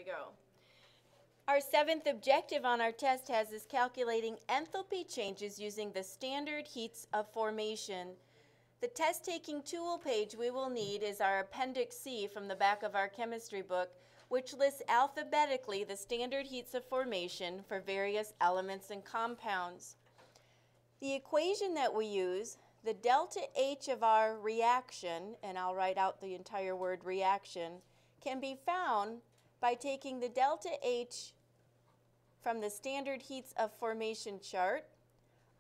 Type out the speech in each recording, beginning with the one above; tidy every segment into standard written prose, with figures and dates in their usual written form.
go. Our seventh objective on our test has us calculating enthalpy changes using the standard heats of formation. The test-taking tool page we will need is our Appendix C from the back of our chemistry book, which lists alphabetically the standard heats of formation for various elements and compounds. The equation that we use, the delta H of our reaction, and I'll write out the entire word reaction, can be found by taking the delta H from the standard heats of formation chart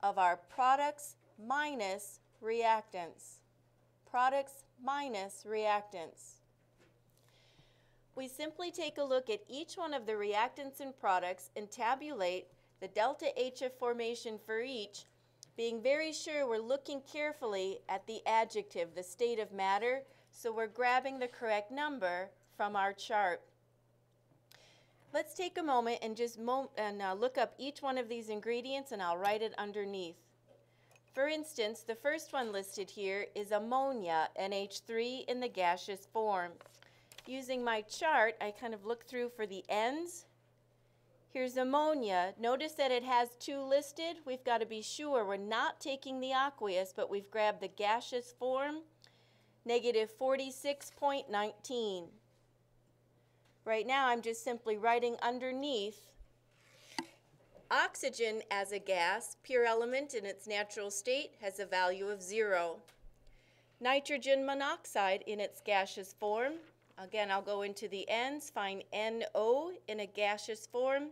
of our products minus reactants. Products minus reactants. We simply take a look at each one of the reactants and products and tabulate the delta H of formation for each, being very sure we're looking carefully at the adjective, the state of matter, so we're grabbing the correct number from our chart. Let's take a moment and just look up each one of these ingredients, and I'll write it underneath. For instance, the first one listed here is ammonia, NH3, in the gaseous form. Using my chart, I kind of look through for the ends. Here's ammonia. Notice that it has 2 listed. We've got to be sure we're not taking the aqueous, but we've grabbed the gaseous form, negative 46.19. Right now, I'm just simply writing underneath oxygen as a gas, pure element in its natural state, has a value of 0. Nitrogen monoxide in its gaseous form, again, I'll go into the ends, find NO in a gaseous form,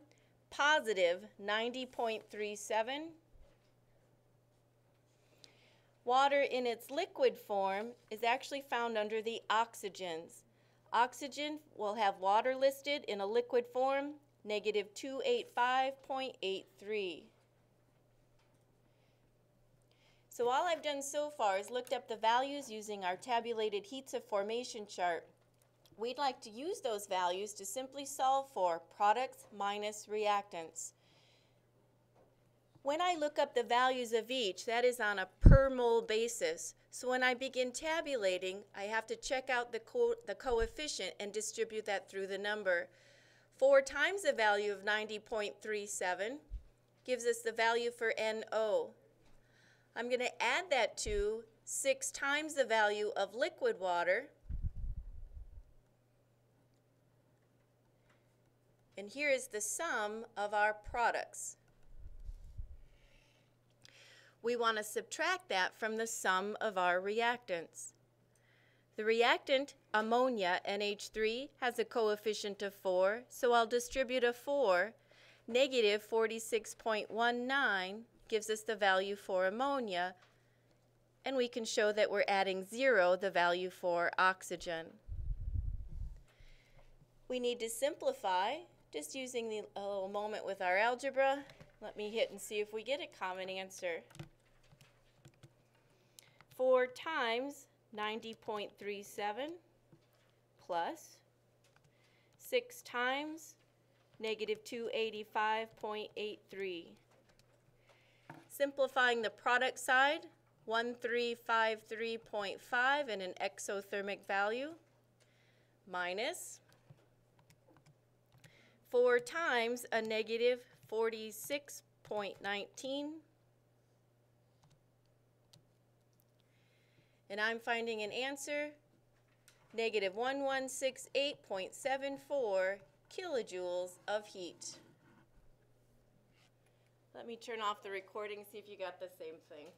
positive 90.37. Water in its liquid form is actually found under the oxygens. Oxygen will have water listed in a liquid form, negative 285.83. So all I've done so far is looked up the values using our tabulated heats of formation chart. We'd like to use those values to simply solve for products minus reactants. When I look up the values of each, that is on a per mole basis. So when I begin tabulating, I have to check out the coefficient and distribute that through the number. 4 times the value of 90.37 gives us the value for NO. I'm going to add that to 6 times the value of liquid water. And here is the sum of our products. We want to subtract that from the sum of our reactants. The reactant, ammonia, NH3, has a coefficient of 4, so I'll distribute a 4. Negative 46.19 gives us the value for ammonia, and we can show that we're adding 0, the value for oxygen. We need to simplify, just using a little moment with our algebra. Let me hit and see if we get a common answer. 4 times 90.37 plus 6 times negative 285.83. Simplifying the product side, 1353.5 and an exothermic value, minus 4 times a negative 46.19. And I'm finding an answer, negative 1168.74 kilojoules of heat. Let me turn off the recording and see if you got the same thing.